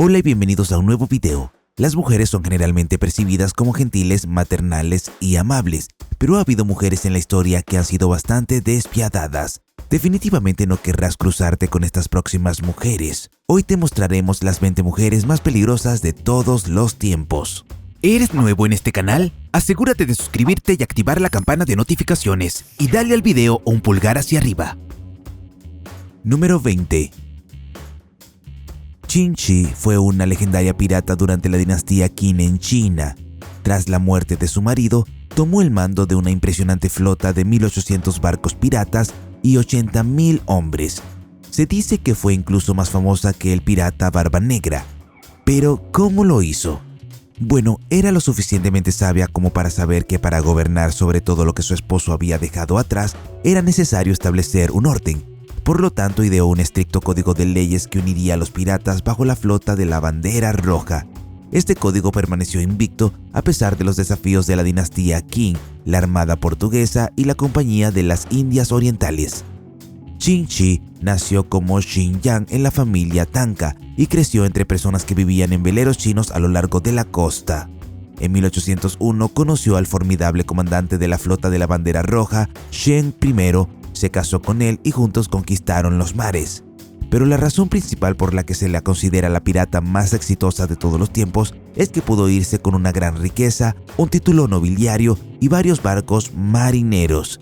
Hola y bienvenidos a un nuevo video. Las mujeres son generalmente percibidas como gentiles, maternales y amables, pero ha habido mujeres en la historia que han sido bastante despiadadas. Definitivamente no querrás cruzarte con estas próximas mujeres. Hoy te mostraremos las 20 mujeres más peligrosas de todos los tiempos. ¿Eres nuevo en este canal? Asegúrate de suscribirte y activar la campana de notificaciones y dale al video un pulgar hacia arriba. Número 20. Qin Shi fue una legendaria pirata durante la dinastía Qin en China. Tras la muerte de su marido, tomó el mando de una impresionante flota de 1.800 barcos piratas y 80.000 hombres. Se dice que fue incluso más famosa que el pirata Barba Negra. Pero, ¿cómo lo hizo? Bueno, era lo suficientemente sabia como para saber que para gobernar sobre todo lo que su esposo había dejado atrás, era necesario establecer un orden. Por lo tanto, ideó un estricto código de leyes que uniría a los piratas bajo la flota de la Bandera Roja. Este código permaneció invicto a pesar de los desafíos de la dinastía Qing, la Armada Portuguesa y la Compañía de las Indias Orientales. Qin Shi nació como Xin Yang en la familia Tanka y creció entre personas que vivían en veleros chinos a lo largo de la costa. En 1801 conoció al formidable comandante de la flota de la Bandera Roja, Shen I, se casó con él y juntos conquistaron los mares. Pero la razón principal por la que se la considera la pirata más exitosa de todos los tiempos es que pudo irse con una gran riqueza, un título nobiliario y varios barcos marineros.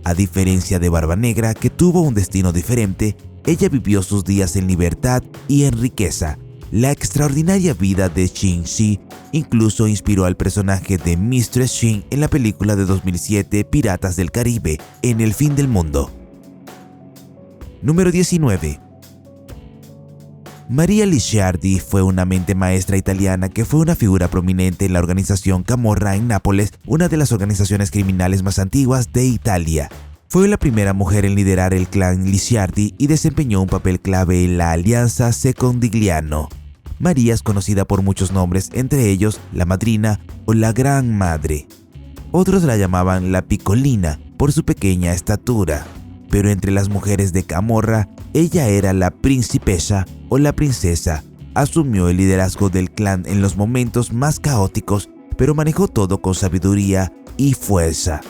A diferencia de Barba Negra, que tuvo un destino diferente, ella vivió sus días en libertad y en riqueza. La extraordinaria vida de Qin Shi incluso inspiró al personaje de Mistress Qin en la película de 2007 Piratas del Caribe, en el fin del mundo. Número 19. Maria Licciardi fue una mente maestra italiana que fue una figura prominente en la organización Camorra en Nápoles, una de las organizaciones criminales más antiguas de Italia. Fue la primera mujer en liderar el clan Licciardi y desempeñó un papel clave en la Alianza Secondigliano. María es conocida por muchos nombres, entre ellos la Madrina o la Gran Madre. Otros la llamaban la Piccolina por su pequeña estatura, pero entre las mujeres de Camorra, ella era la principesa o la princesa. Asumió el liderazgo del clan en los momentos más caóticos, pero manejó todo con sabiduría y fuerza.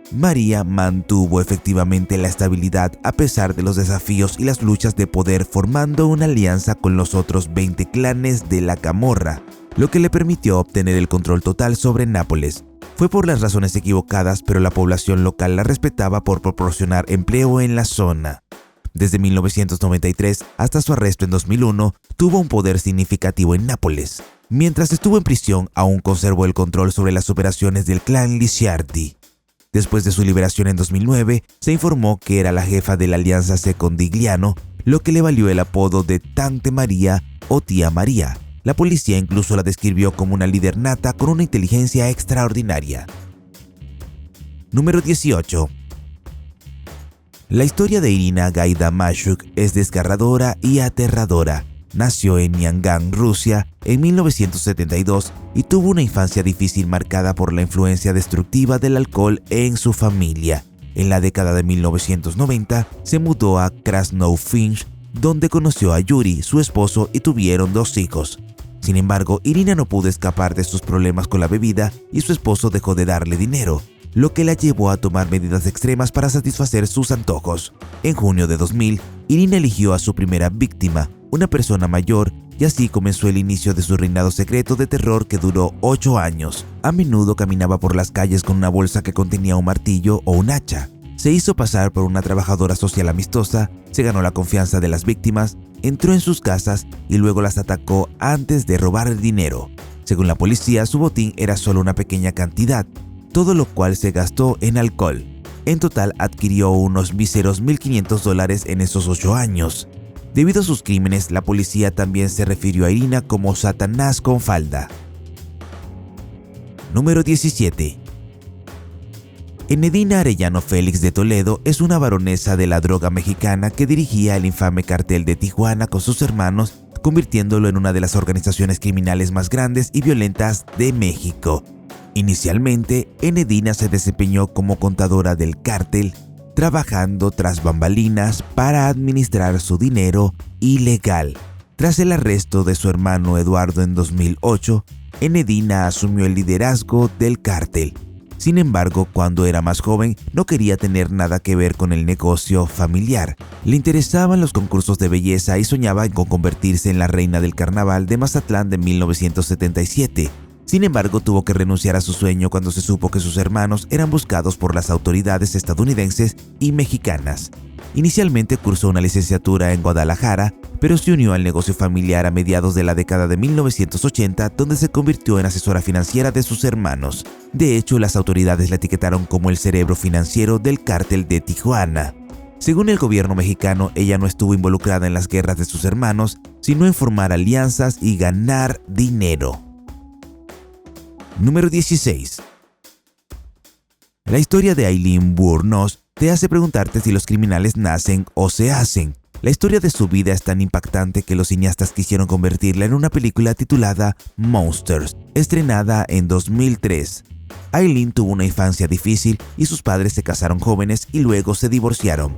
María mantuvo efectivamente la estabilidad a pesar de los desafíos y las luchas de poder, formando una alianza con los otros 20 clanes de la Camorra, lo que le permitió obtener el control total sobre Nápoles. Fue por las razones equivocadas, pero la población local la respetaba por proporcionar empleo en la zona. Desde 1993 hasta su arresto en 2001, tuvo un poder significativo en Nápoles. Mientras estuvo en prisión, aún conservó el control sobre las operaciones del clan Licciardi. Después de su liberación en 2009, se informó que era la jefa de la Alianza Secondigliano, lo que le valió el apodo de Tante María o Tía María. La policía incluso la describió como una líder nata con una inteligencia extraordinaria. Número 18. La historia de Irina Gaidamashyuk es desgarradora y aterradora. Nació en Yangon, Rusia, en 1972 y tuvo una infancia difícil marcada por la influencia destructiva del alcohol en su familia. En la década de 1990 se mudó a Krasnoyarsk, donde conoció a Yuri, su esposo, y tuvieron 2 hijos. Sin embargo, Irina no pudo escapar de sus problemas con la bebida y su esposo dejó de darle dinero, lo que la llevó a tomar medidas extremas para satisfacer sus antojos. En junio de 2000, Irina eligió a su primera víctima, una persona mayor, y así comenzó el inicio de su reinado secreto de terror que duró 8 años. A menudo caminaba por las calles con una bolsa que contenía un martillo o un hacha. Se hizo pasar por una trabajadora social amistosa, se ganó la confianza de las víctimas, entró en sus casas y luego las atacó antes de robar el dinero. Según la policía, su botín era solo una pequeña cantidad, todo lo cual se gastó en alcohol. En total adquirió unos míseros $1.500 en esos 8 años. Debido a sus crímenes, la policía también se refirió a Irina como Satanás con falda. Número 17. Enedina Arellano Félix de Toledo es una baronesa de la droga mexicana que dirigía el infame cartel de Tijuana con sus hermanos, convirtiéndolo en una de las organizaciones criminales más grandes y violentas de México. Inicialmente, Enedina se desempeñó como contadora del cártel, trabajando tras bambalinas para administrar su dinero ilegal. Tras el arresto de su hermano Eduardo en 2008, Enedina asumió el liderazgo del cártel. Sin embargo, cuando era más joven, no quería tener nada que ver con el negocio familiar. Le interesaban los concursos de belleza y soñaba con convertirse en la reina del carnaval de Mazatlán de 1977. Sin embargo, tuvo que renunciar a su sueño cuando se supo que sus hermanos eran buscados por las autoridades estadounidenses y mexicanas. Inicialmente cursó una licenciatura en Guadalajara, pero se unió al negocio familiar a mediados de la década de 1980, donde se convirtió en asesora financiera de sus hermanos. De hecho, las autoridades la etiquetaron como el cerebro financiero del cártel de Tijuana. Según el gobierno mexicano, ella no estuvo involucrada en las guerras de sus hermanos, sino en formar alianzas y ganar dinero. Número 16. La historia de Aileen Wuornos te hace preguntarte si los criminales nacen o se hacen. La historia de su vida es tan impactante que los cineastas quisieron convertirla en una película titulada Monsters, estrenada en 2003. Aileen tuvo una infancia difícil y sus padres se casaron jóvenes y luego se divorciaron.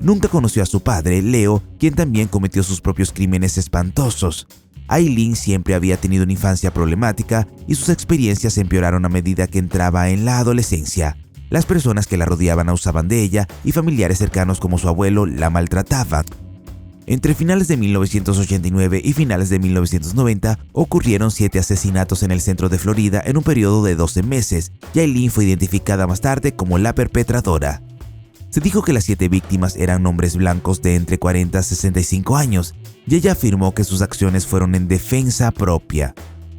Nunca conoció a su padre, Leo, quien también cometió sus propios crímenes espantosos. Aileen siempre había tenido una infancia problemática y sus experiencias empeoraron a medida que entraba en la adolescencia. Las personas que la rodeaban abusaban de ella y familiares cercanos como su abuelo la maltrataban. Entre finales de 1989 y finales de 1990 ocurrieron 7 asesinatos en el centro de Florida en un periodo de 12 meses y Aileen fue identificada más tarde como la perpetradora. Se dijo que las 7 víctimas eran hombres blancos de entre 40 a 65 años y ella afirmó que sus acciones fueron en defensa propia.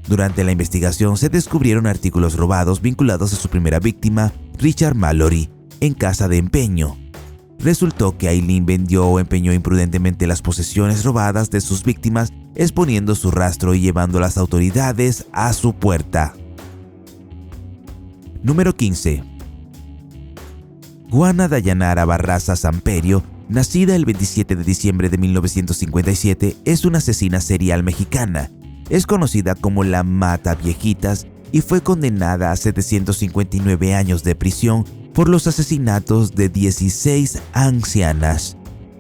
Durante la investigación se descubrieron artículos robados vinculados a su primera víctima, Richard Mallory, en casa de empeño. Resultó que Aileen vendió o empeñó imprudentemente las posesiones robadas de sus víctimas, exponiendo su rastro y llevando a las autoridades a su puerta. Número 15. Juana Dayanara Barraza Samperio, nacida el 27 de diciembre de 1957, es una asesina serial mexicana. Es conocida como la Mata Viejitas y fue condenada a 759 años de prisión por los asesinatos de 16 ancianas.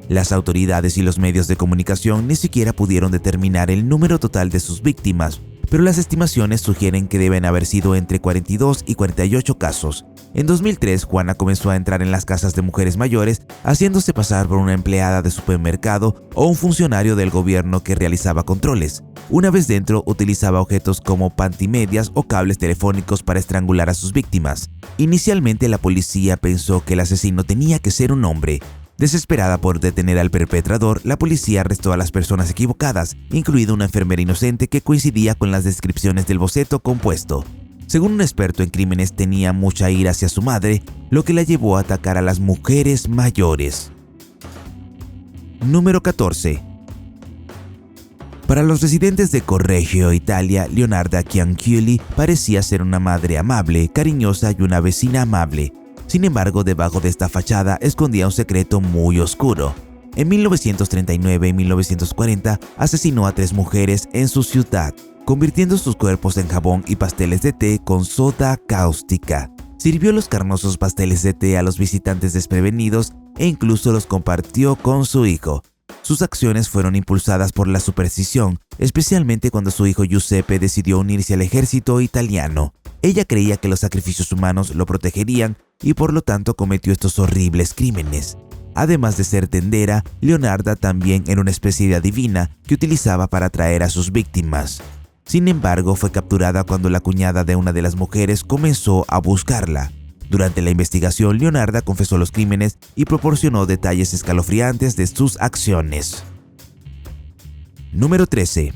Las autoridades y los medios de comunicación ni siquiera pudieron determinar el número total de sus víctimas, pero las estimaciones sugieren que deben haber sido entre 42 y 48 casos. En 2003, Juana comenzó a entrar en las casas de mujeres mayores, haciéndose pasar por una empleada de supermercado o un funcionario del gobierno que realizaba controles. Una vez dentro, utilizaba objetos como pantimedias o cables telefónicos para estrangular a sus víctimas. Inicialmente, la policía pensó que el asesino tenía que ser un hombre. Desesperada por detener al perpetrador, la policía arrestó a las personas equivocadas, incluida una enfermera inocente que coincidía con las descripciones del boceto compuesto. Según un experto en crímenes, tenía mucha ira hacia su madre, lo que la llevó a atacar a las mujeres mayores. Número 14. Para los residentes de Correggio, Italia, Leonarda Cianciulli parecía ser una madre amable, cariñosa y una vecina amable. Sin embargo, debajo de esta fachada escondía un secreto muy oscuro. En 1939 y 1940 asesinó a 3 mujeres en su ciudad, convirtiendo sus cuerpos en jabón y pasteles de té con soda cáustica. Sirvió los carnosos pasteles de té a los visitantes desprevenidos e incluso los compartió con su hijo. Sus acciones fueron impulsadas por la superstición, especialmente cuando su hijo Giuseppe decidió unirse al ejército italiano. Ella creía que los sacrificios humanos lo protegerían y por lo tanto cometió estos horribles crímenes. Además de ser tendera, Leonarda también era una especie de adivina que utilizaba para atraer a sus víctimas. Sin embargo, fue capturada cuando la cuñada de una de las mujeres comenzó a buscarla. Durante la investigación, Leonarda confesó los crímenes y proporcionó detalles escalofriantes de sus acciones. Número 13.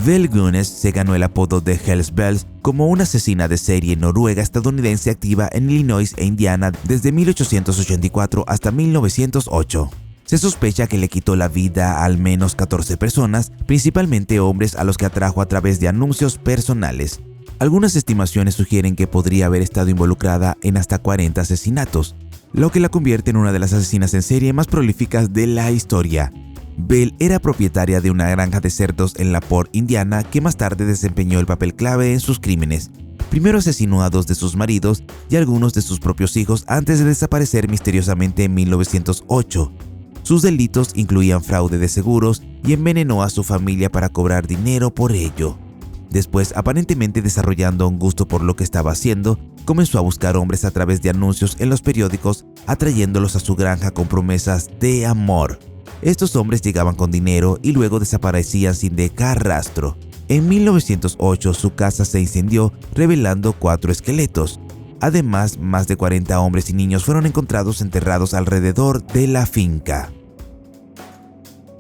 Vel Gunes se ganó el apodo de Hells Bells como una asesina de serie noruega estadounidense activa en Illinois e Indiana desde 1884 hasta 1908. Se sospecha que le quitó la vida a al menos 14 personas, principalmente hombres a los que atrajo a través de anuncios personales. Algunas estimaciones sugieren que podría haber estado involucrada en hasta 40 asesinatos, lo que la convierte en una de las asesinas en serie más prolíficas de la historia. Bell era propietaria de una granja de cerdos en LaPorte, Indiana, que más tarde desempeñó el papel clave en sus crímenes. Primero asesinó a 2 de sus maridos y algunos de sus propios hijos antes de desaparecer misteriosamente en 1908. Sus delitos incluían fraude de seguros y envenenó a su familia para cobrar dinero por ello. Después, aparentemente desarrollando un gusto por lo que estaba haciendo, comenzó a buscar hombres a través de anuncios en los periódicos, atrayéndolos a su granja con promesas de amor. Estos hombres llegaban con dinero y luego desaparecían sin dejar rastro. En 1908 su casa se incendió, revelando 4 esqueletos. Además, más de 40 hombres y niños fueron encontrados enterrados alrededor de la finca.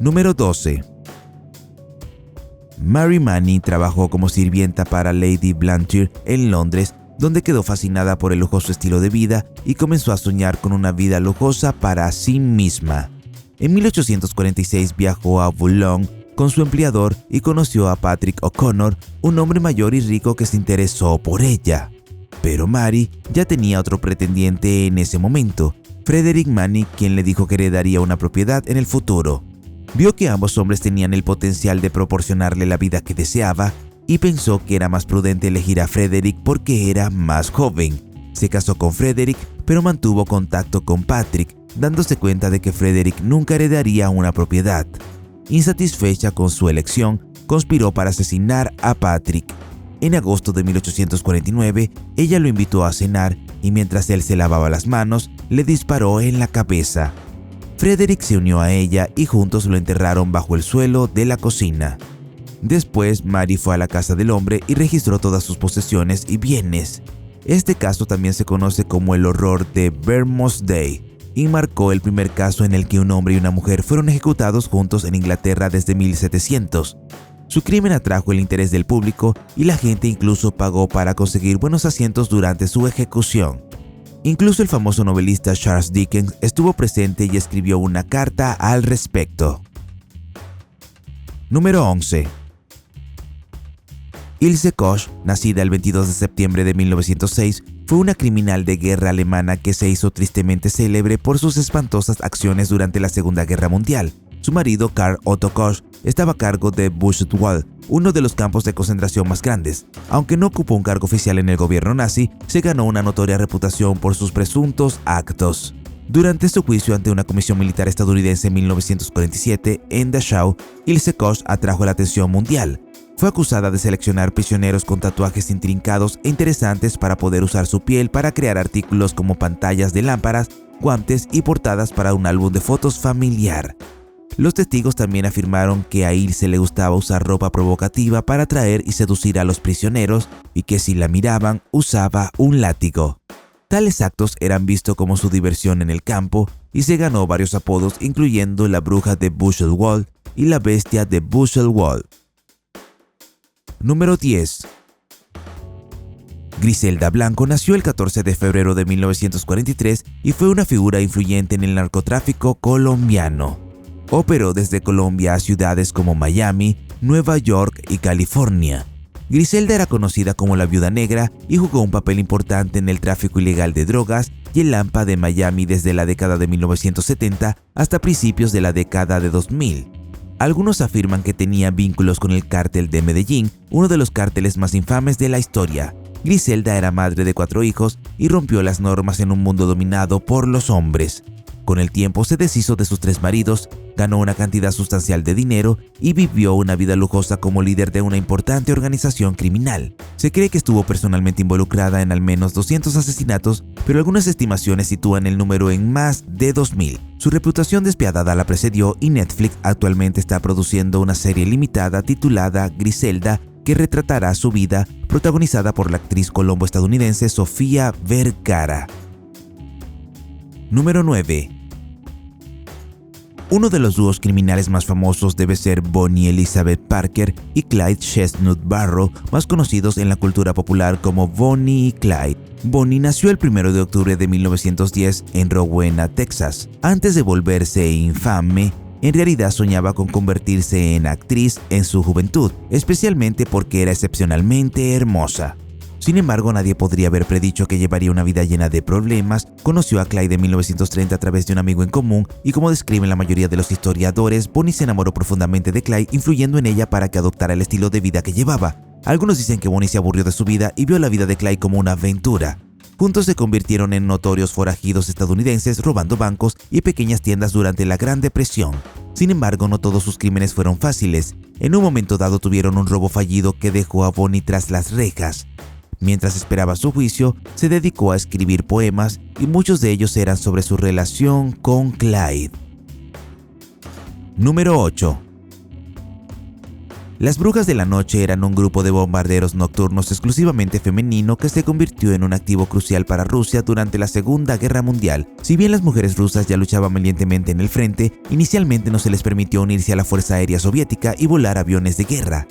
Número 12. Mary Manning trabajó como sirvienta para Lady Blantyre en Londres, donde quedó fascinada por el lujoso estilo de vida y comenzó a soñar con una vida lujosa para sí misma. En 1846 viajó a Boulogne con su empleador y conoció a Patrick O'Connor, un hombre mayor y rico que se interesó por ella. Pero Mary ya tenía otro pretendiente en ese momento, Frederick Manning, quien le dijo que heredaría una propiedad en el futuro. Vio que ambos hombres tenían el potencial de proporcionarle la vida que deseaba y pensó que era más prudente elegir a Frederick porque era más joven. Se casó con Frederick, pero mantuvo contacto con Patrick, dándose cuenta de que Frederick nunca heredaría una propiedad. Insatisfecha con su elección, conspiró para asesinar a Patrick. En agosto de 1849, ella lo invitó a cenar y mientras él se lavaba las manos, le disparó en la cabeza. Frederick se unió a ella y juntos lo enterraron bajo el suelo de la cocina. Después, Mary fue a la casa del hombre y registró todas sus posesiones y bienes. Este caso también se conoce como el horror de Bermondsey y marcó el primer caso en el que un hombre y una mujer fueron ejecutados juntos en Inglaterra desde 1700. Su crimen atrajo el interés del público y la gente incluso pagó para conseguir buenos asientos durante su ejecución. Incluso el famoso novelista Charles Dickens estuvo presente y escribió una carta al respecto. Número 11. Ilse Koch, nacida el 22 de septiembre de 1906, fue una criminal de guerra alemana que se hizo tristemente célebre por sus espantosas acciones durante la Segunda Guerra Mundial. Su marido, Karl Otto Koch, estaba a cargo de Buchenwald, uno de los campos de concentración más grandes. Aunque no ocupó un cargo oficial en el gobierno nazi, se ganó una notoria reputación por sus presuntos actos. Durante su juicio ante una comisión militar estadounidense en 1947 en Dachau, Ilse Koch atrajo la atención mundial. Fue acusada de seleccionar prisioneros con tatuajes intrincados e interesantes para poder usar su piel para crear artículos como pantallas de lámparas, guantes y portadas para un álbum de fotos familiar. Los testigos también afirmaron que a Ilse le gustaba usar ropa provocativa para atraer y seducir a los prisioneros y que si la miraban usaba un látigo. Tales actos eran vistos como su diversión en el campo y se ganó varios apodos incluyendo la bruja de Buchenwald y la bestia de Buchenwald. Número 10. Griselda Blanco nació el 14 de febrero de 1943 y fue una figura influyente en el narcotráfico colombiano. Operó desde Colombia a ciudades como Miami, Nueva York y California. Griselda era conocida como la Viuda Negra y jugó un papel importante en el tráfico ilegal de drogas y el AMPA de Miami desde la década de 1970 hasta principios de la década de 2000. Algunos afirman que tenía vínculos con el cártel de Medellín, uno de los cárteles más infames de la historia. Griselda era madre de 4 hijos y rompió las normas en un mundo dominado por los hombres. Con el tiempo se deshizo de sus 3 maridos, ganó una cantidad sustancial de dinero y vivió una vida lujosa como líder de una importante organización criminal. Se cree que estuvo personalmente involucrada en al menos 200 asesinatos, pero algunas estimaciones sitúan el número en más de 2000. Su reputación despiadada la precedió y Netflix actualmente está produciendo una serie limitada titulada Griselda, que retratará su vida, protagonizada por la actriz colombo-estadounidense Sofía Vergara. Número 9. Uno de los dúos criminales más famosos debe ser Bonnie Elizabeth Parker y Clyde Chestnut Barrow, más conocidos en la cultura popular como Bonnie y Clyde. Bonnie nació el 1 de octubre de 1910 en Rowena, Texas. Antes de volverse infame, en realidad soñaba con convertirse en actriz en su juventud, especialmente porque era excepcionalmente hermosa. Sin embargo, nadie podría haber predicho que llevaría una vida llena de problemas. Conoció a Clyde en 1930 a través de un amigo en común y, como describen la mayoría de los historiadores, Bonnie se enamoró profundamente de Clyde, influyendo en ella para que adoptara el estilo de vida que llevaba. Algunos dicen que Bonnie se aburrió de su vida y vio la vida de Clyde como una aventura. Juntos se convirtieron en notorios forajidos estadounidenses robando bancos y pequeñas tiendas durante la Gran Depresión. Sin embargo, no todos sus crímenes fueron fáciles. En un momento dado tuvieron un robo fallido que dejó a Bonnie tras las rejas. Mientras esperaba su juicio, se dedicó a escribir poemas y muchos de ellos eran sobre su relación con Clyde. Número 8. Las Brujas de la Noche eran un grupo de bombarderos nocturnos exclusivamente femenino que se convirtió en un activo crucial para Rusia durante la Segunda Guerra Mundial. Si bien las mujeres rusas ya luchaban valientemente en el frente, inicialmente no se les permitió unirse a la Fuerza Aérea Soviética y volar aviones de guerra.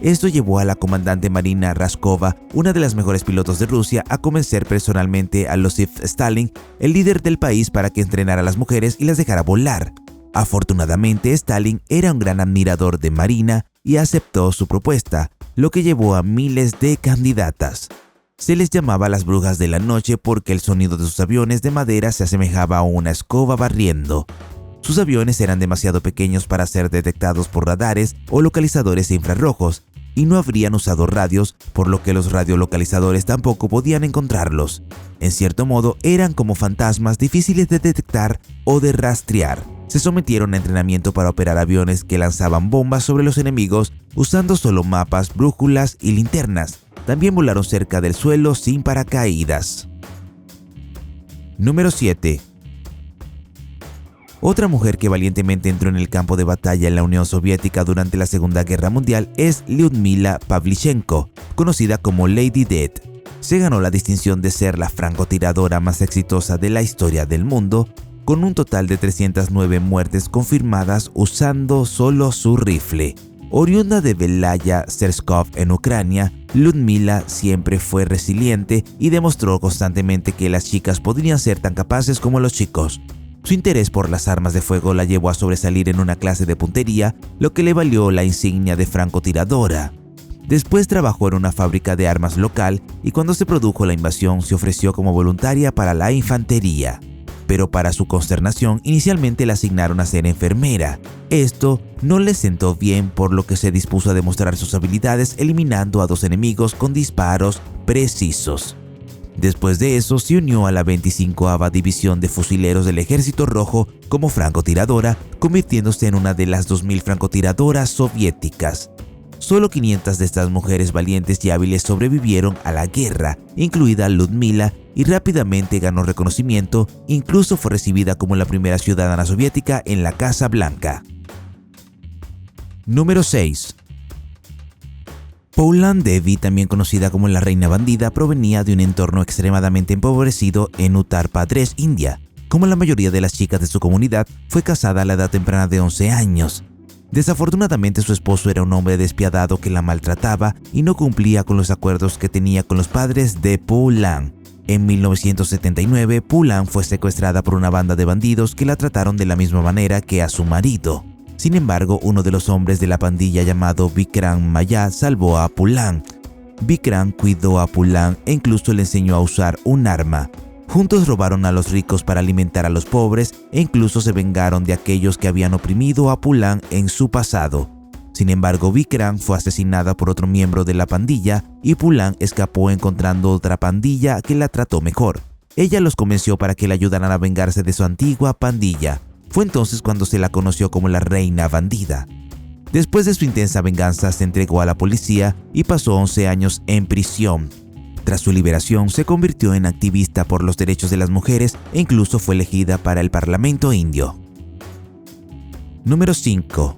Esto llevó a la comandante Marina Raskova, una de las mejores pilotos de Rusia, a convencer personalmente a Iosif Stalin, el líder del país, para que entrenara a las mujeres y las dejara volar. Afortunadamente, Stalin era un gran admirador de Marina y aceptó su propuesta, lo que llevó a miles de candidatas. Se les llamaba las Brujas de la Noche porque el sonido de sus aviones de madera se asemejaba a una escoba barriendo. Sus aviones eran demasiado pequeños para ser detectados por radares o localizadores infrarrojos, y no habrían usado radios, por lo que los radiolocalizadores tampoco podían encontrarlos. En cierto modo, eran como fantasmas difíciles de detectar o de rastrear. Se sometieron a entrenamiento para operar aviones que lanzaban bombas sobre los enemigos usando solo mapas, brújulas y linternas. También volaron cerca del suelo sin paracaídas. Número 7. Otra mujer que valientemente entró en el campo de batalla en la Unión Soviética durante la Segunda Guerra Mundial es Lyudmila Pavlichenko, conocida como Lady Death. Se ganó la distinción de ser la francotiradora más exitosa de la historia del mundo, con un total de 309 muertes confirmadas usando solo su rifle. Oriunda de Belaya Tverskov en Ucrania, Lyudmila siempre fue resiliente y demostró constantemente que las chicas podrían ser tan capaces como los chicos. Su interés por las armas de fuego la llevó a sobresalir en una clase de puntería, lo que le valió la insignia de francotiradora. Después trabajó en una fábrica de armas local y cuando se produjo la invasión se ofreció como voluntaria para la infantería. Pero para su consternación, inicialmente la asignaron a ser enfermera. Esto no le sentó bien, por lo que se dispuso a demostrar sus habilidades eliminando a 2 enemigos con disparos precisos. Después de eso, se unió a la 25ª División de Fusileros del Ejército Rojo como francotiradora, convirtiéndose en una de las 2000 francotiradoras soviéticas. Solo 500 de estas mujeres valientes y hábiles sobrevivieron a la guerra, incluida Lyudmila, y rápidamente ganó reconocimiento. Incluso fue recibida como la primera ciudadana soviética en la Casa Blanca. Número 6. Pauline Devi, también conocida como la Reina Bandida, provenía de un entorno extremadamente empobrecido en Uttar Pradesh, India. Como la mayoría de las chicas de su comunidad, fue casada a la edad temprana de 11 años. Desafortunadamente, su esposo era un hombre despiadado que la maltrataba y no cumplía con los acuerdos que tenía con los padres de Pauline. En 1979, Pauline fue secuestrada por una banda de bandidos que la trataron de la misma manera que a su marido. Sin embargo, uno de los hombres de la pandilla llamado Vikram Maya salvó a Pauline. Vikram cuidó a Pauline e incluso le enseñó a usar un arma. Juntos robaron a los ricos para alimentar a los pobres e incluso se vengaron de aquellos que habían oprimido a Pauline en su pasado. Sin embargo, Vikram fue asesinada por otro miembro de la pandilla y Pauline escapó encontrando otra pandilla que la trató mejor. Ella los convenció para que le ayudaran a vengarse de su antigua pandilla. Fue entonces cuando se la conoció como la Reina Bandida. Después de su intensa venganza, se entregó a la policía y pasó 11 años en prisión. Tras su liberación, se convirtió en activista por los derechos de las mujeres e incluso fue elegida para el Parlamento indio. Número 5.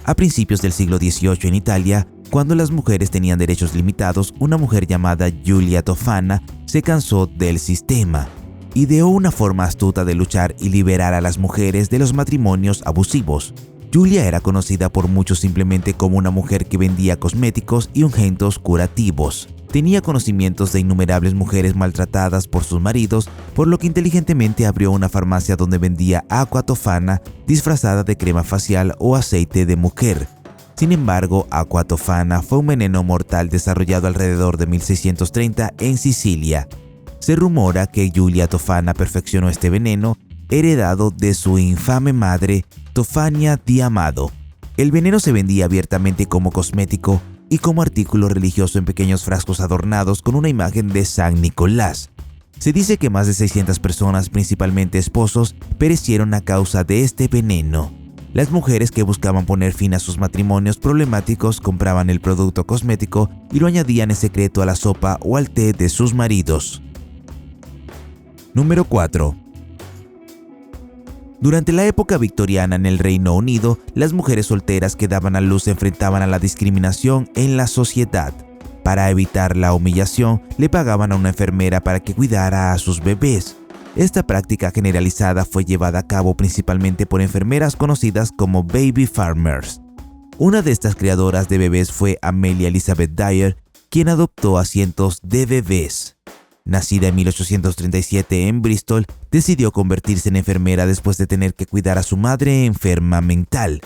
A principios del siglo XVIII en Italia, cuando las mujeres tenían derechos limitados, una mujer llamada Giulia Tofana se cansó del sistema. Ideó una forma astuta de luchar y liberar a las mujeres de los matrimonios abusivos. Giulia era conocida por muchos simplemente como una mujer que vendía cosméticos y ungüentos curativos. Tenía conocimientos de innumerables mujeres maltratadas por sus maridos, por lo que inteligentemente abrió una farmacia donde vendía agua tofana disfrazada de crema facial o aceite de mujer. Sin embargo, agua tofana fue un veneno mortal desarrollado alrededor de 1630 en Sicilia. Se rumora que Giulia Tofana perfeccionó este veneno, heredado de su infame madre, Tofania di Amado. El veneno se vendía abiertamente como cosmético, y como artículo religioso en pequeños frascos adornados con una imagen de San Nicolás. Se dice que más de 600 personas, principalmente esposos, perecieron a causa de este veneno. Las mujeres que buscaban poner fin a sus matrimonios problemáticos compraban el producto cosmético y lo añadían en secreto a la sopa o al té de sus maridos. Número 4. Durante la época victoriana en el Reino Unido, las mujeres solteras que daban a luz se enfrentaban a la discriminación en la sociedad. Para evitar la humillación, le pagaban a una enfermera para que cuidara a sus bebés. Esta práctica generalizada fue llevada a cabo principalmente por enfermeras conocidas como baby farmers. Una de estas criadoras de bebés fue Amelia Elizabeth Dyer, quien adoptó a cientos de bebés. Nacida en 1837 en Bristol, decidió convertirse en enfermera después de tener que cuidar a su madre enferma mental.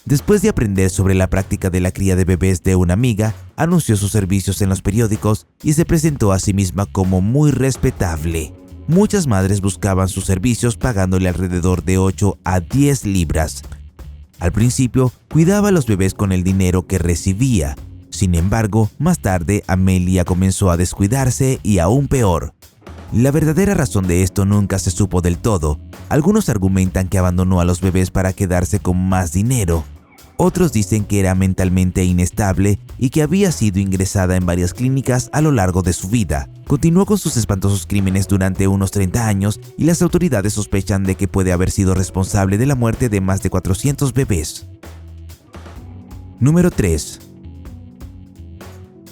Después de aprender sobre la práctica de la cría de bebés de una amiga, anunció sus servicios en los periódicos y se presentó a sí misma como muy respetable. Muchas madres buscaban sus servicios pagándole alrededor de 8 a 10 libras. Al principio, cuidaba a los bebés con el dinero que recibía. Sin embargo, más tarde, Amelia comenzó a descuidarse y aún peor. La verdadera razón de esto nunca se supo del todo. Algunos argumentan que abandonó a los bebés para quedarse con más dinero. Otros dicen que era mentalmente inestable y que había sido ingresada en varias clínicas a lo largo de su vida. Continuó con sus espantosos crímenes durante unos 30 años y las autoridades sospechan de que puede haber sido responsable de la muerte de más de 400 bebés. Número 3.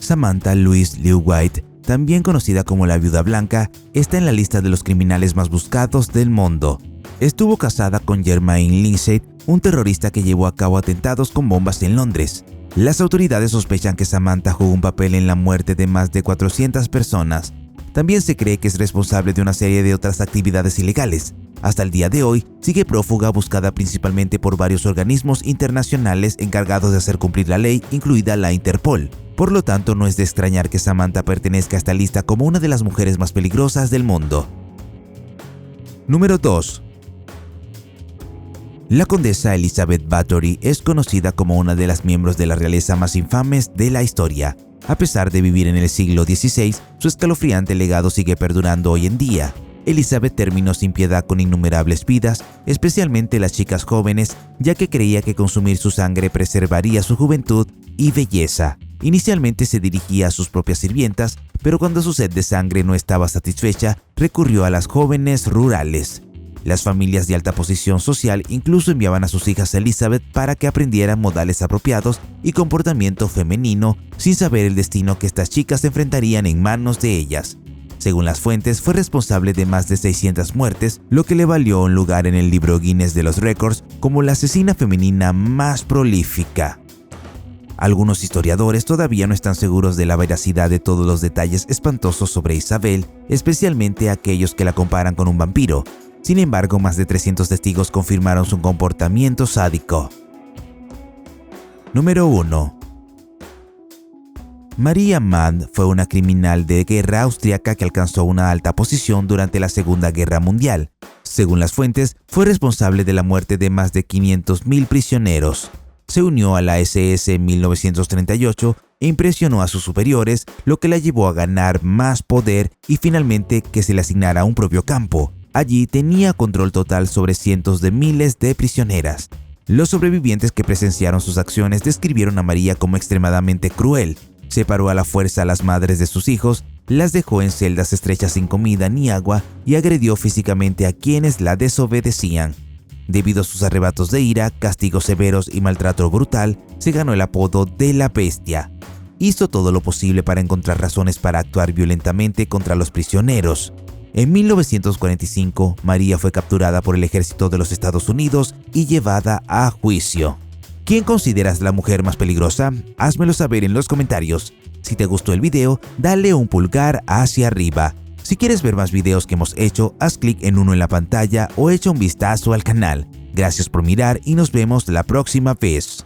Samantha Louise Liu White, también conocida como la Viuda Blanca, está en la lista de los criminales más buscados del mundo. Estuvo casada con Jermaine Lindsay, un terrorista que llevó a cabo atentados con bombas en Londres. Las autoridades sospechan que Samantha jugó un papel en la muerte de más de 400 personas. También se cree que es responsable de una serie de otras actividades ilegales. Hasta el día de hoy, sigue prófuga, buscada principalmente por varios organismos internacionales encargados de hacer cumplir la ley, incluida la Interpol. Por lo tanto, no es de extrañar que Samantha pertenezca a esta lista como una de las mujeres más peligrosas del mundo. Número 2. La condesa Elizabeth Bathory es conocida como una de las miembros de la realeza más infames de la historia. A pesar de vivir en el siglo XVI, su escalofriante legado sigue perdurando hoy en día. Elizabeth terminó sin piedad con innumerables vidas, especialmente las chicas jóvenes, ya que creía que consumir su sangre preservaría su juventud y belleza. Inicialmente se dirigía a sus propias sirvientas, pero cuando su sed de sangre no estaba satisfecha, recurrió a las jóvenes rurales. Las familias de alta posición social incluso enviaban a sus hijas a Elizabeth para que aprendieran modales apropiados y comportamiento femenino, sin saber el destino que estas chicas enfrentarían en manos de ellas. Según las fuentes, fue responsable de más de 600 muertes, lo que le valió un lugar en el libro Guinness de los récords como la asesina femenina más prolífica. Algunos historiadores todavía no están seguros de la veracidad de todos los detalles espantosos sobre Isabel, especialmente aquellos que la comparan con un vampiro. Sin embargo, más de 300 testigos confirmaron su comportamiento sádico. Número 1. Maria Mann fue una criminal de guerra austriaca que alcanzó una alta posición durante la Segunda Guerra Mundial. Según las fuentes, fue responsable de la muerte de más de 500.000 prisioneros. Se unió a la SS en 1938 e impresionó a sus superiores, lo que la llevó a ganar más poder y finalmente que se le asignara un propio campo. Allí tenía control total sobre cientos de miles de prisioneras. Los sobrevivientes que presenciaron sus acciones describieron a María como extremadamente cruel. Separó a la fuerza a las madres de sus hijos, las dejó en celdas estrechas sin comida ni agua y agredió físicamente a quienes la desobedecían. Debido a sus arrebatos de ira, castigos severos y maltrato brutal, se ganó el apodo de la Bestia. Hizo todo lo posible para encontrar razones para actuar violentamente contra los prisioneros. En 1945, María fue capturada por el ejército de los Estados Unidos y llevada a juicio. ¿Quién consideras la mujer más peligrosa? Házmelo saber en los comentarios. Si te gustó el video, dale un pulgar hacia arriba. Si quieres ver más videos que hemos hecho, haz clic en uno en la pantalla o echa un vistazo al canal. Gracias por mirar y nos vemos la próxima vez.